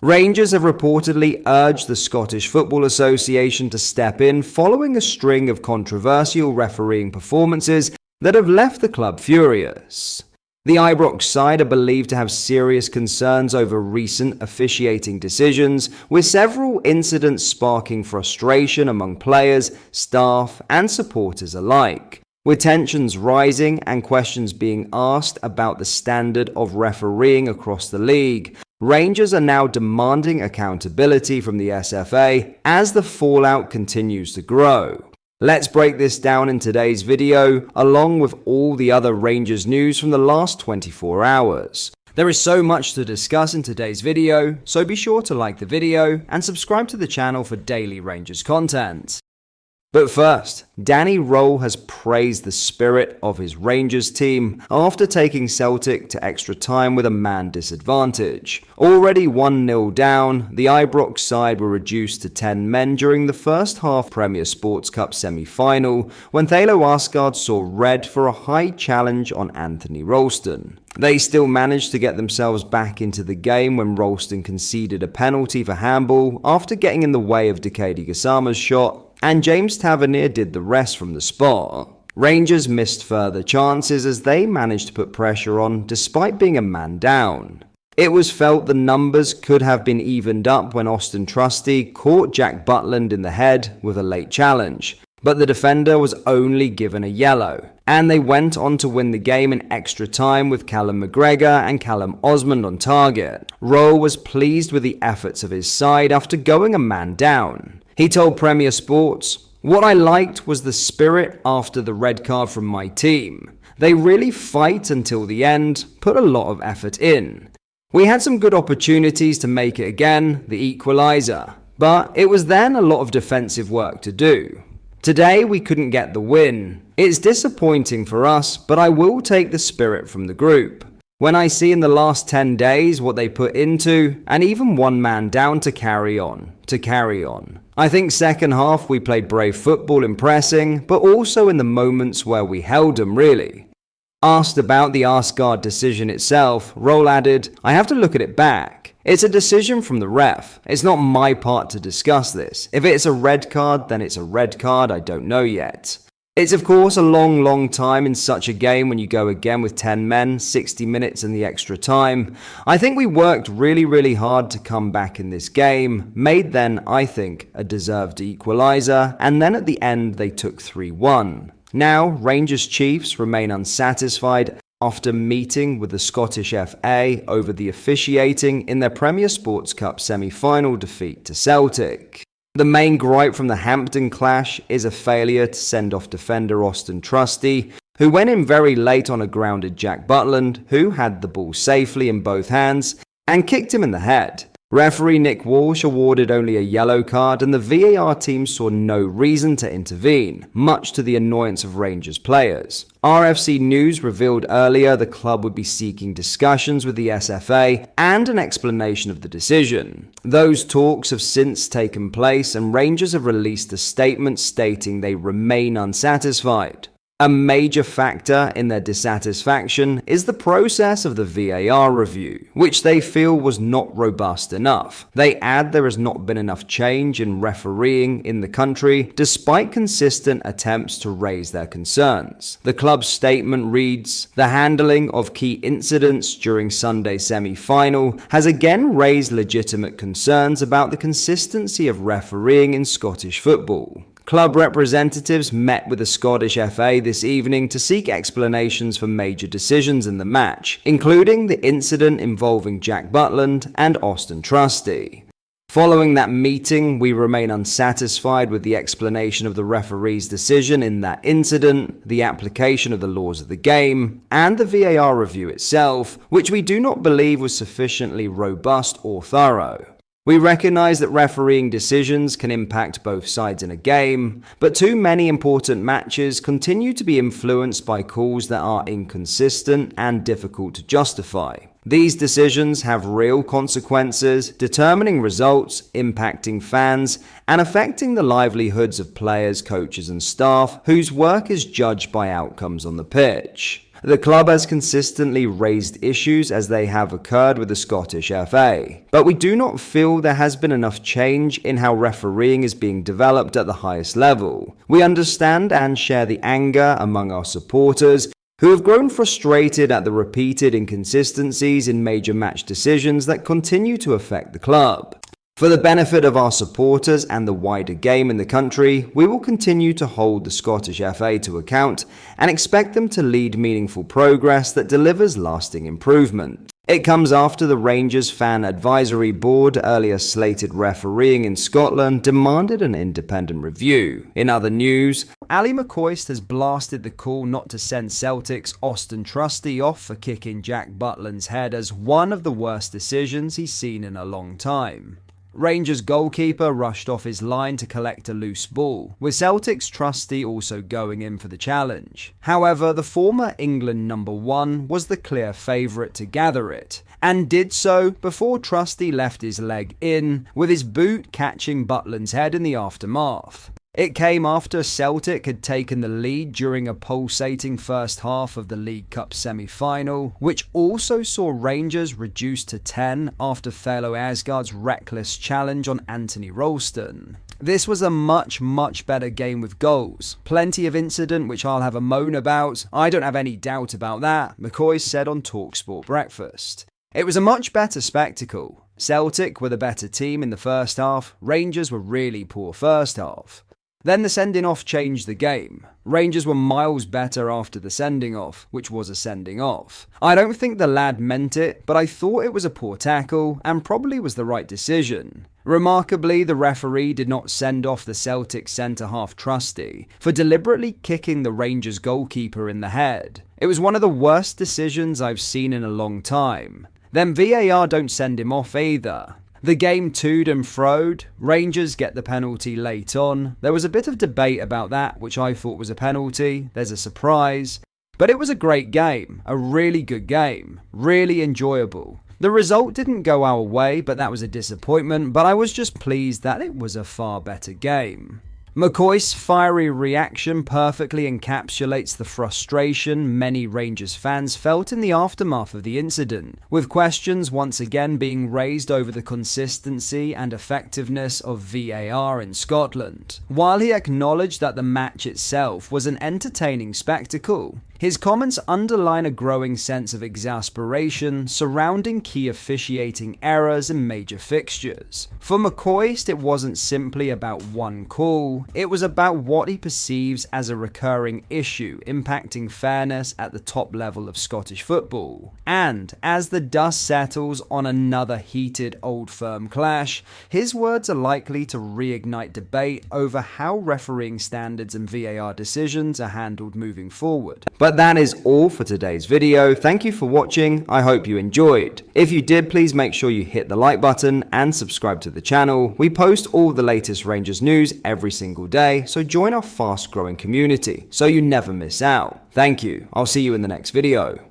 Rangers have reportedly urged the Scottish Football Association to step in following a string of controversial refereeing performances that have left the club furious. The Ibrox side are believed to have serious concerns over recent officiating decisions, with several incidents sparking frustration among players, staff, and supporters alike. With tensions rising and questions being asked about the standard of refereeing across the league, Rangers are now demanding accountability from the SFA as the fallout continues to grow. Let's break this down in today's video, along with all the other Rangers news from the last 24 hours. There is so much to discuss in today's video, so be sure to like the video and subscribe to the channel for daily Rangers content. But first, Danny Röhl has praised the spirit of his Rangers team after taking Celtic to extra time with a man disadvantage. Already 1-0 down, the Ibrox side were reduced to 10 men during the first half Premier Sports Cup semi-final when Thelo Arsgaard saw red for a high challenge on Anthony Ralston. They still managed to get themselves back into the game when Ralston conceded a penalty for handball after getting in the way of Dikedi Gassama's shot, and James Tavernier did the rest from the spot. Rangers missed further chances as they managed to put pressure on despite being a man down. It was felt the numbers could have been evened up when Austin Trusty caught Jack Butland in the head with a late challenge, but the defender was only given a yellow, and they went on to win the game in extra time with Callum McGregor and Callum Osmond on target. Röhl was pleased with the efforts of his side after going a man down. He told Premier Sports, "What I liked was the spirit after the red card from my team. They really fight until the end, put a lot of effort in. We had some good opportunities to make it again, the equaliser, but it was then a lot of defensive work to do. Today we couldn't get the win. It's disappointing for us, but I will take the spirit from the group. When I see in the last 10 days what they put into, and even one man down to carry on. I think second half we played brave football in pressing, but also in the moments where we held them really." Asked about the Arsgaard decision itself, Röhl added, "I have to look at it back. It's a decision from the ref. It's not my part to discuss this. If it's a red card, then it's a red card, I don't know yet. It's of course a long time in such a game when you go again with 10 men, 60 minutes in the extra time. I think we worked really hard to come back in this game, made then, I think, a deserved equaliser, and then at the end they took 3-1. Now, Rangers Chiefs remain unsatisfied after meeting with the Scottish FA over the officiating in their Premier Sports Cup semi-final defeat to Celtic. The main gripe from the Hampden clash is a failure to send off defender Austin Trusty, who went in very late on a grounded Jack Butland, who had the ball safely in both hands, and kicked him in the head. Referee Nick Walsh awarded only a yellow card, and the VAR team saw no reason to intervene, much to the annoyance of Rangers players. RFC News revealed earlier the club would be seeking discussions with the SFA and an explanation of the decision. Those talks have since taken place, and Rangers have released a statement stating they remain unsatisfied. A major factor in their dissatisfaction is the process of the VAR review, which they feel was not robust enough. They add there has not been enough change in refereeing in the country, despite consistent attempts to raise their concerns. The club's statement reads, "The handling of key incidents during Sunday's semi-final has again raised legitimate concerns about the consistency of refereeing in Scottish football." Club representatives met with the Scottish FA this evening to seek explanations for major decisions in the match, including the incident involving Jack Butland and Austin Trusty. Following that meeting, we remain unsatisfied with the explanation of the referee's decision in that incident, the application of the laws of the game, and the VAR review itself, which we do not believe was sufficiently robust or thorough. We recognize that refereeing decisions can impact both sides in a game, but too many important matches continue to be influenced by calls that are inconsistent and difficult to justify. These decisions have real consequences, determining results, impacting fans, and affecting the livelihoods of players, coaches, and staff whose work is judged by outcomes on the pitch. The club has consistently raised issues as they have occurred with the Scottish FA, but we do not feel there has been enough change in how refereeing is being developed at the highest level. We understand and share the anger among our supporters who have grown frustrated at the repeated inconsistencies in major match decisions that continue to affect the club. For the benefit of our supporters and the wider game in the country, we will continue to hold the Scottish FA to account and expect them to lead meaningful progress that delivers lasting improvement. It comes after the Rangers Fan Advisory Board, earlier slated refereeing in Scotland, demanded an independent review. In other news, Ali McCoist has blasted the call not to send Celtic's Austin Trusty off for kicking Jack Butland's head as one of the worst decisions he's seen in a long time. Rangers goalkeeper rushed off his line to collect a loose ball, with Celtic's Trusty also going in for the challenge. However, the former England #1 was the clear favourite to gather it, and did so before Trusty left his leg in, with his boot catching Butland's head in the aftermath. It came after Celtic had taken the lead during a pulsating first half of the League Cup semi-final, which also saw Rangers reduced to 10 after Thelo Asgard's reckless challenge on Anthony Ralston. This was a much better game with goals. Plenty of incident which I'll have a moan about. I don't have any doubt about that, McCoist said on TalkSport Breakfast. It was a much better spectacle. Celtic were the better team in the first half, Rangers were really poor first half. Then the sending off changed the game. Rangers were miles better after the sending off, which was a sending off. I don't think the lad meant it, but I thought it was a poor tackle and probably was the right decision. Remarkably, the referee did not send off the Celtic centre-half Trusty for deliberately kicking the Rangers goalkeeper in the head. It was one of the worst decisions I've seen in a long time. Then VAR don't send him off either. The game to'd and fro'd. Rangers get the penalty late on. There was a bit of debate about that, which I thought was a penalty. There's a surprise. But it was a great game. A really good game. Really enjoyable. The result didn't go our way, but that was a disappointment. But I was just pleased that it was a far better game. McCoist's fiery reaction perfectly encapsulates the frustration many Rangers fans felt in the aftermath of the incident, with questions once again being raised over the consistency and effectiveness of VAR in Scotland. While he acknowledged that the match itself was an entertaining spectacle, his comments underline a growing sense of exasperation surrounding key officiating errors in major fixtures. For McCoist, it wasn't simply about one call, it was about what he perceives as a recurring issue impacting fairness at the top level of Scottish football. And as the dust settles on another heated Old Firm clash, his words are likely to reignite debate over how refereeing standards and VAR decisions are handled moving forward. But that is all for today's video. Thank you for watching. I hope you enjoyed. If you did, please make sure you hit the like button and subscribe to the channel. We post all the latest Rangers news every single day, so join our fast growing community so you never miss out. Thank you. I'll see you in the next video.